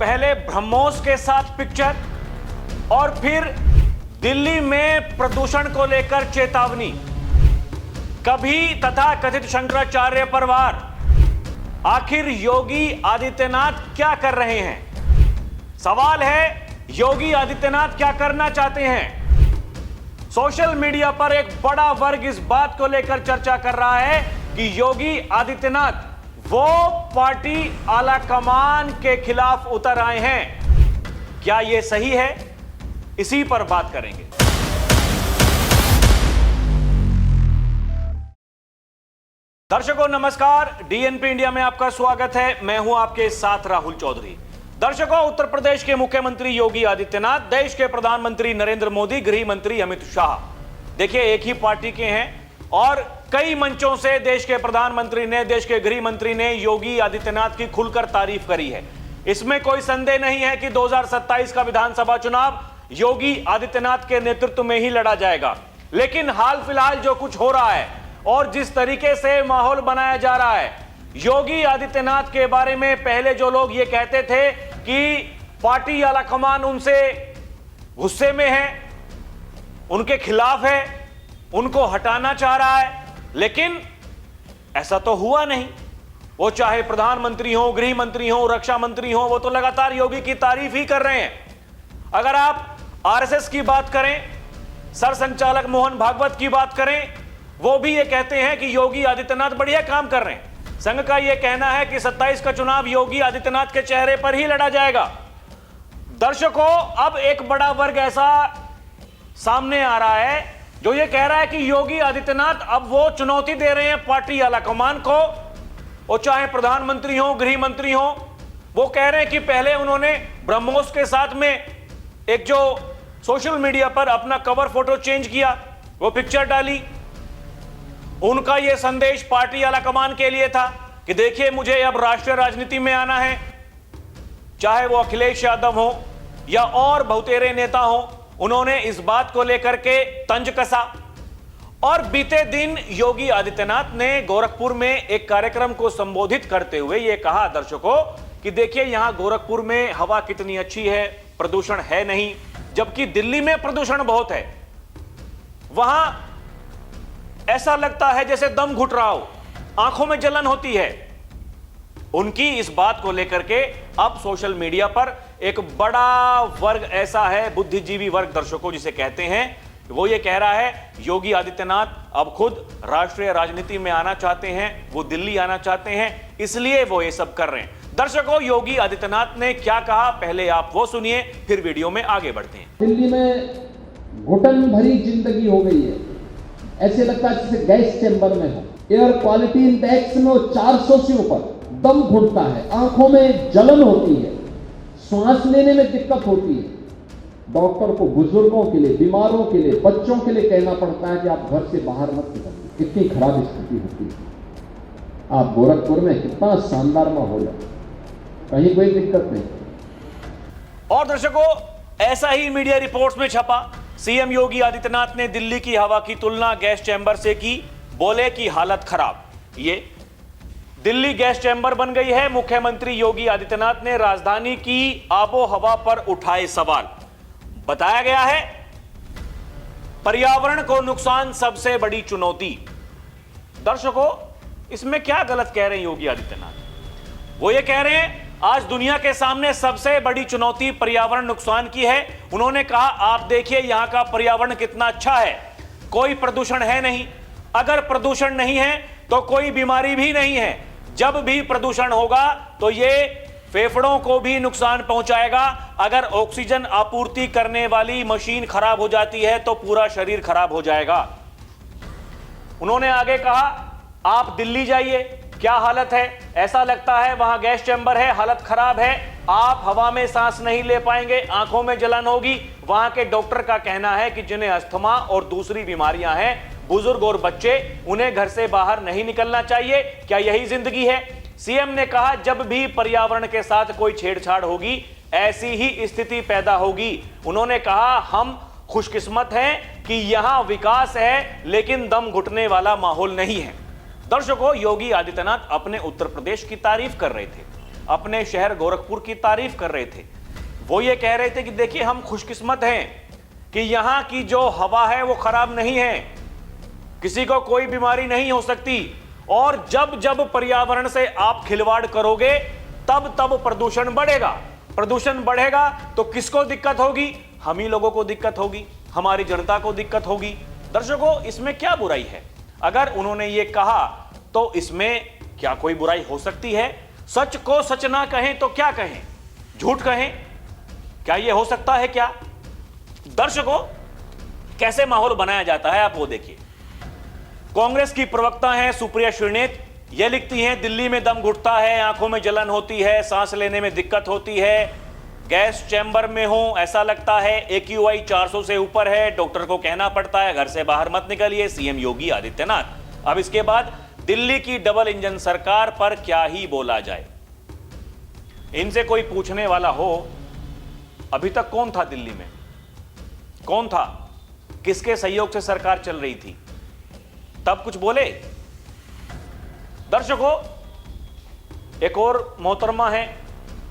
पहले ब्रह्मोस के साथ पिक्चर और फिर दिल्ली में प्रदूषण को लेकर चेतावनी, कभी तथाकथित शंकराचार्य पर वार। आखिर योगी आदित्यनाथ क्या कर रहे हैं? सवाल है, योगी आदित्यनाथ क्या करना चाहते हैं? सोशल मीडिया पर एक बड़ा वर्ग इस बात को लेकर चर्चा कर रहा है कि योगी आदित्यनाथ वो पार्टी आलाकमान के खिलाफ उतर आए हैं। क्या यह सही है? इसी पर बात करेंगे। दर्शकों नमस्कार, डीएनपी इंडिया में आपका स्वागत है। मैं हूं आपके साथ राहुल चौधरी। दर्शकों, उत्तर प्रदेश के मुख्यमंत्री योगी आदित्यनाथ, देश के प्रधानमंत्री नरेंद्र मोदी, गृह मंत्री अमित शाह, देखिए एक ही पार्टी के हैं और कई मंचों से देश के प्रधानमंत्री ने, देश के गृह मंत्री ने योगी आदित्यनाथ की खुलकर तारीफ करी है। इसमें कोई संदेह नहीं है कि 2027 का विधानसभा चुनाव योगी आदित्यनाथ के नेतृत्व में ही लड़ा जाएगा। लेकिन हाल फिलहाल जो कुछ हो रहा है और जिस तरीके से माहौल बनाया जा रहा है, योगी आदित्यनाथ के बारे में पहले जो लोग ये कहते थे कि पार्टी आलाकमान उनसे गुस्से में है, उनके खिलाफ है, उनको हटाना चाह रहा है, लेकिन ऐसा तो हुआ नहीं। वो चाहे प्रधानमंत्री हो, गृह मंत्री हो, रक्षा मंत्री हो, वो तो लगातार योगी की तारीफ ही कर रहे हैं। अगर आप आरएसएस की बात करें, सरसंचालक मोहन भागवत की बात करें, वो भी ये कहते हैं कि योगी आदित्यनाथ बढ़िया काम कर रहे हैं। संघ का यह कहना है कि 27 का चुनाव योगी आदित्यनाथ के चेहरे पर ही लड़ा जाएगा। दर्शकों, अब एक बड़ा वर्ग ऐसा सामने आ रहा है जो ये कह रहा है कि योगी आदित्यनाथ अब वो चुनौती दे रहे हैं पार्टी आलाकमान को, वो चाहे प्रधानमंत्री हो, गृह मंत्री हो। वो कह रहे हैं कि पहले उन्होंने ब्रह्मोस के साथ में एक जो सोशल मीडिया पर अपना कवर फोटो चेंज किया, वो पिक्चर डाली, उनका यह संदेश पार्टी आलाकमान के लिए था कि देखिए मुझे अब राष्ट्रीय राजनीति में आना है। चाहे वो अखिलेश यादव हो या और बहुतेरे नेता हो, उन्होंने इस बात को लेकर के तंज कसा। और बीते दिन योगी आदित्यनाथ ने गोरखपुर में एक कार्यक्रम को संबोधित करते हुए यह कहा दर्शकों कि देखिए यहां गोरखपुर में हवा कितनी अच्छी है, प्रदूषण है नहीं, जबकि दिल्ली में प्रदूषण बहुत है। वहां ऐसा लगता है जैसे दम घुट रहा हो, आंखों में जलन होती है। उनकी इस बात को लेकर के अब सोशल मीडिया पर एक बड़ा वर्ग ऐसा है, बुद्धिजीवी वर्ग दर्शकों जिसे कहते हैं, वो ये कह रहा है योगी आदित्यनाथ अब खुद राष्ट्रीय राजनीति में आना चाहते हैं, वो दिल्ली आना चाहते हैं, इसलिए वो ये सब कर रहे हैं। दर्शकों, योगी आदित्यनाथ ने क्या कहा, पहले आप वो सुनिए, फिर वीडियो में आगे बढ़ते हैं। दिल्ली में घुटन भरी जिंदगी हो गई है, ऐसे लगता है जैसे गैस चैम्बर में हो। एयर क्वालिटी इंडेक्स में 400 से ऊपर, दम घुटता है, आंखों में जलन होती है, सांस लेने में दिक्कत होती है। डॉक्टर को बुजुर्गों के लिए, बीमारों के लिए, बच्चों के लिए कहना पड़ता है कि आप घर से बाहर मत निकलिए। कितनी खराब स्थिति होती है। आप गोरखपुर में कितना शानदार माहौल है, कहीं कोई दिक्कत नहीं। और दर्शकों, ऐसा ही मीडिया रिपोर्ट्स में छपा, सीएम योगी आदित्यनाथ ने दिल्ली की हवा की तुलना गैस चैम्बर से की, बोले कि हालत खराब। ये दिल्ली गैस चैम्बर बन गई है। मुख्यमंत्री योगी आदित्यनाथ ने राजधानी की आबो हवा पर उठाए सवाल। बताया गया है पर्यावरण को नुकसान सबसे बड़ी चुनौती। दर्शकों, इसमें क्या गलत कह रहे हैं योगी आदित्यनाथ? वो ये कह रहे हैं आज दुनिया के सामने सबसे बड़ी चुनौती पर्यावरण नुकसान की है। उन्होंने कहा आप देखिए यहां का पर्यावरण कितना अच्छा है, कोई प्रदूषण है नहीं। अगर प्रदूषण नहीं है तो कोई बीमारी भी नहीं है। जब भी प्रदूषण होगा तो ये फेफड़ों को भी नुकसान पहुंचाएगा। अगर ऑक्सीजन आपूर्ति करने वाली मशीन खराब हो जाती है तो पूरा शरीर खराब हो जाएगा। उन्होंने आगे कहा आप दिल्ली जाइए, क्या हालत है, ऐसा लगता है वहां गैस चैम्बर है, हालत खराब है, आप हवा में सांस नहीं ले पाएंगे, आंखों में जलन होगी। वहां के डॉक्टर का कहना है कि जिन्हें अस्थमा और दूसरी बीमारियां हैं, बुजुर्ग और बच्चे, उन्हें घर से बाहर नहीं निकलना चाहिए। क्या यही जिंदगी है? सीएम ने कहा जब भी पर्यावरण के साथ कोई छेड़छाड़ होगी ऐसी ही स्थिति पैदा होगी। उन्होंने कहा हम खुशकिस्मत हैं कि यहां विकास है लेकिन दम घुटने वाला माहौल नहीं है। दर्शकों, योगी आदित्यनाथ अपने उत्तर प्रदेश की तारीफ कर रहे थे। अपने शहर गोरखपुर की तारीफ कर रहे थे। वो ये कह रहे थे कि देखिए हम खुशकिस्मत हैं कि यहां की जो हवा है वो खराब नहीं है, किसी को कोई बीमारी नहीं हो सकती, और जब जब पर्यावरण से आप खिलवाड़ करोगे तब तब प्रदूषण बढ़ेगा। प्रदूषण बढ़ेगा तो किसको दिक्कत होगी? हम ही लोगों को दिक्कत होगी, हमारी जनता को दिक्कत होगी। दर्शकों, इसमें क्या बुराई है? अगर उन्होंने ये कहा तो इसमें क्या कोई बुराई हो सकती है? सच को सच ना कहें तो क्या कहें, झूठ कहें, क्या यह हो सकता है क्या? दर्शकों, कैसे माहौल बनाया जाता है आप वो देखिए। कांग्रेस की प्रवक्ता हैं सुप्रिया श्रीनेत, ये लिखती हैं दिल्ली में दम घुटता है, आंखों में जलन होती है, सांस लेने में दिक्कत होती है, गैस चैम्बर में हूं, ऐसा लगता है AQI 400 से ऊपर है, डॉक्टर को कहना पड़ता है घर से बाहर मत निकलिए, सीएम योगी आदित्यनाथ। अब इसके बाद दिल्ली की डबल इंजन सरकार पर क्या ही बोला जाए। इनसे कोई पूछने वाला हो, अभी तक कौन था दिल्ली में, कौन था, किसके सहयोग से सरकार चल रही थी, तब कुछ बोले? दर्शकों, एक और मोहतरमा है,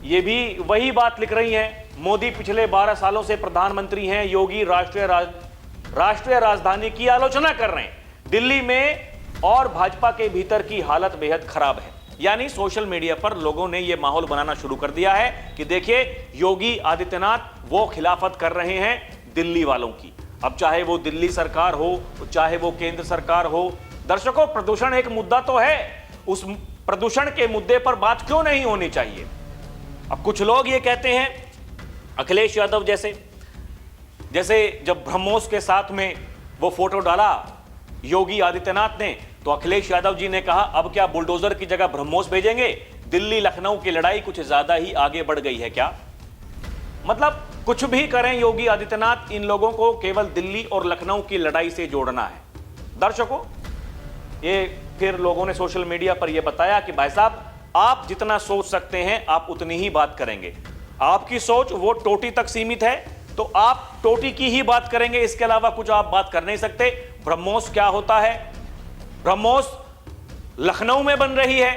ये भी वही बात लिख रही हैं। मोदी पिछले 12 सालों से प्रधानमंत्री हैं, योगी राष्ट्रीय राजधानी की आलोचना कर रहे हैं। दिल्ली में और भाजपा के भीतर की हालत बेहद खराब है। यानी सोशल मीडिया पर लोगों ने यह माहौल बनाना शुरू कर दिया है कि देखिए योगी आदित्यनाथ वो खिलाफत कर रहे हैं दिल्ली वालों की। अब चाहे वो दिल्ली सरकार हो, चाहे वो केंद्र सरकार हो। दर्शकों, प्रदूषण एक मुद्दा तो है, उस प्रदूषण के मुद्दे पर बात क्यों नहीं होनी चाहिए? अब कुछ लोग ये कहते हैं, अखिलेश यादव जैसे जब ब्रह्मोस के साथ में वो फोटो डाला योगी आदित्यनाथ ने, तो अखिलेश यादव जी ने कहा अब क्या बुलडोजर की जगह ब्रह्मोस भेजेंगे? दिल्ली लखनऊ की लड़ाई कुछ ज्यादा ही आगे बढ़ गई है क्या? मतलब कुछ भी करें योगी आदित्यनाथ, इन लोगों को केवल दिल्ली और लखनऊ की लड़ाई से जोड़ना है। दर्शकों, ये फिर लोगों ने सोशल मीडिया पर यह बताया कि भाई साहब, आप जितना सोच सकते हैं आप उतनी ही बात करेंगे। आपकी सोच वो टोटी तक सीमित है तो आप टोटी की ही बात करेंगे, इसके अलावा कुछ आप बात कर नहीं सकते। ब्रह्मोस क्या होता है? ब्रह्मोस लखनऊ में बन रही है,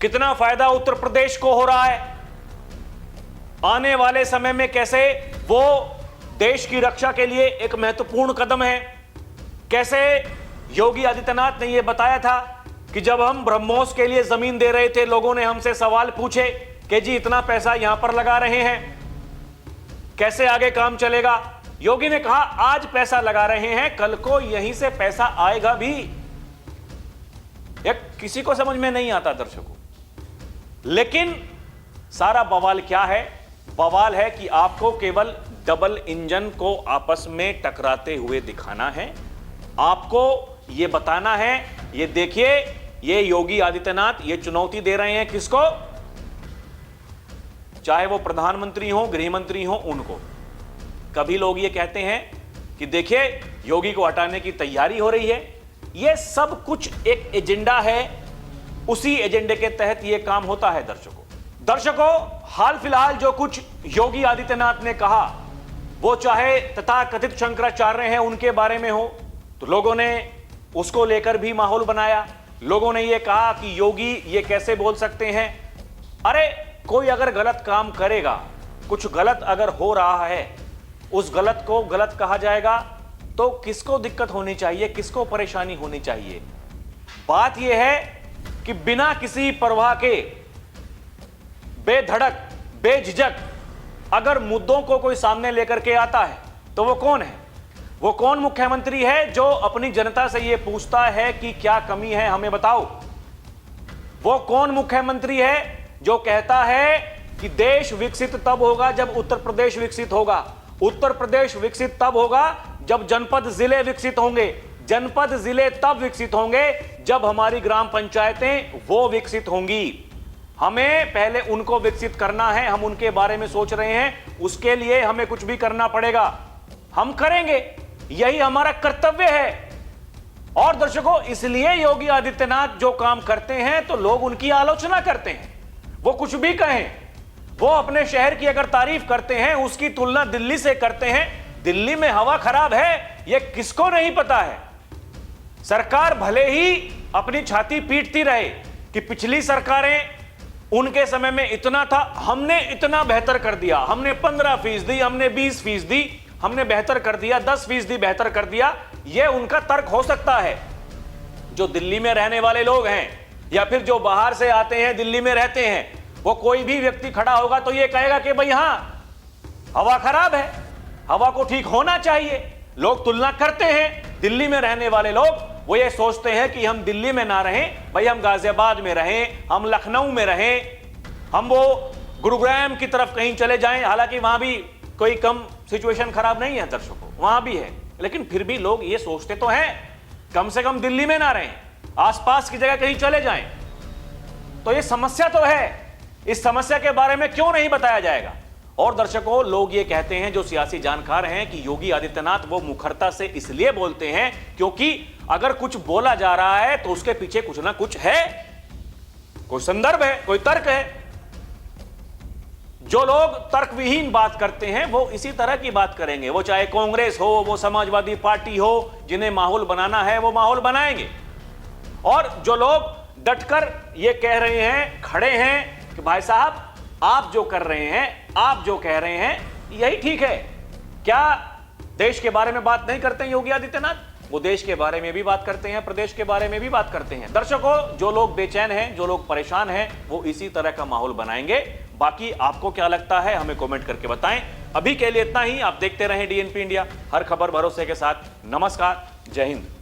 कितना फायदा उत्तर प्रदेश को हो रहा है, आने वाले समय में कैसे वो देश की रक्षा के लिए एक महत्वपूर्ण कदम है। कैसे योगी आदित्यनाथ ने यह बताया था कि जब हम ब्रह्मोस के लिए जमीन दे रहे थे, लोगों ने हमसे सवाल पूछे कि जी इतना पैसा यहां पर लगा रहे हैं, कैसे आगे काम चलेगा? योगी ने कहा आज पैसा लगा रहे हैं, कल को यहीं से पैसा आएगा भी। एक किसी को समझ में नहीं आता दर्शकों। लेकिन सारा बवाल क्या है? बवाल है कि आपको केवल डबल इंजन को आपस में टकराते हुए दिखाना है, आपको यह बताना है, ये देखिए ये योगी आदित्यनाथ ये चुनौती दे रहे हैं किसको? चाहे वो प्रधानमंत्री हो, गृह मंत्री हो, उनको। कभी लोग ये कहते हैं कि देखिए योगी को हटाने की तैयारी हो रही है। ये सब कुछ एक एजेंडा है, उसी एजेंडे के तहत ये काम होता है। दर्शकों, हाल फिलहाल जो कुछ योगी आदित्यनाथ ने कहा, वो चाहे तथाकथित शंकराचार्य हैं उनके बारे में हो, तो लोगों ने उसको लेकर भी माहौल बनाया। लोगों ने यह कहा कि योगी ये कैसे बोल सकते हैं? अरे कोई अगर गलत काम करेगा, कुछ गलत अगर हो रहा है, उस गलत को गलत कहा जाएगा तो किसको दिक्कत होनी चाहिए, किसको परेशानी होनी चाहिए? बात यह है कि बिना किसी परवाह के, बेधड़क, बेझिझक अगर मुद्दों को कोई सामने लेकर के आता है तो वो कौन है? वो कौन मुख्यमंत्री है जो अपनी जनता से ये पूछता है कि क्या कमी है हमें बताओ? वो कौन मुख्यमंत्री है जो कहता है कि देश विकसित तब होगा जब उत्तर प्रदेश विकसित होगा, उत्तर प्रदेश विकसित तब होगा जब जनपद जिले विकसित होंगे, जनपद जिले तब विकसित होंगे जब हमारी ग्राम पंचायतें वो विकसित होंगी। हमें पहले उनको विकसित करना है, हम उनके बारे में सोच रहे हैं, उसके लिए हमें कुछ भी करना पड़ेगा, हम करेंगे, यही हमारा कर्तव्य है। और दर्शकों, इसलिए योगी आदित्यनाथ जो काम करते हैं तो लोग उनकी आलोचना करते हैं। वो कुछ भी कहें, वो अपने शहर की अगर तारीफ करते हैं, उसकी तुलना दिल्ली से करते हैं। दिल्ली में हवा खराब है ये किसको नहीं पता है? सरकार भले ही अपनी छाती पीटती रहे कि पिछली सरकारें उनके समय में इतना था, हमने इतना बेहतर कर दिया, हमने 15%, हमने 20%, हमने बेहतर कर दिया, 10% बेहतर कर दिया। यह उनका तर्क हो सकता है। जो दिल्ली में रहने वाले लोग हैं या फिर जो बाहर से आते हैं, दिल्ली में रहते हैं, वो कोई भी व्यक्ति खड़ा होगा तो यह कहेगा कि भाई हां, हवा खराब है, हवा को ठीक होना चाहिए। लोग तुलना करते हैं। दिल्ली में रहने वाले लोग वो ये सोचते हैं कि हम दिल्ली में ना रहें, भाई हम गाजियाबाद में रहें, हम लखनऊ में रहें, हम वो गुरुग्राम की तरफ कहीं चले जाएं। हालांकि वहां भी कोई कम सिचुएशन खराब नहीं है दर्शकों, वहां भी है, लेकिन फिर भी लोग ये सोचते तो हैं कम से कम दिल्ली में ना रहें, आसपास की जगह कहीं चले जाएं। तो ये समस्या तो है, इस समस्या के बारे में क्यों नहीं बताया जाएगा? और दर्शकों, लोग ये कहते हैं, जो सियासी जानकार हैं, कि योगी आदित्यनाथ वो मुखरता से इसलिए बोलते हैं क्योंकि अगर कुछ बोला जा रहा है तो उसके पीछे कुछ ना कुछ है, कोई संदर्भ है, कोई तर्क है। जो लोग तर्कविहीन बात करते हैं वो इसी तरह की बात करेंगे, वो चाहे कांग्रेस हो, वो समाजवादी पार्टी हो, जिन्हें माहौल बनाना है वो माहौल बनाएंगे। और जो लोग डटकर ये कह रहे हैं, खड़े हैं कि भाई साहब आप जो कर रहे हैं, आप जो कह रहे हैं यही ठीक है, क्या देश के बारे में बात नहीं करते हैं योगी आदित्यनाथ? वो देश के बारे में भी बात करते हैं, प्रदेश के बारे में भी बात करते हैं। दर्शकों, जो लोग बेचैन हैं, जो लोग परेशान हैं, वो इसी तरह का माहौल बनाएंगे। बाकी आपको क्या लगता है हमें कमेंट करके बताएं। अभी के लिए इतना ही। आप देखते रहें डीएनपी इंडिया, हर खबर भरोसे के साथ। नमस्कार, जय हिंद।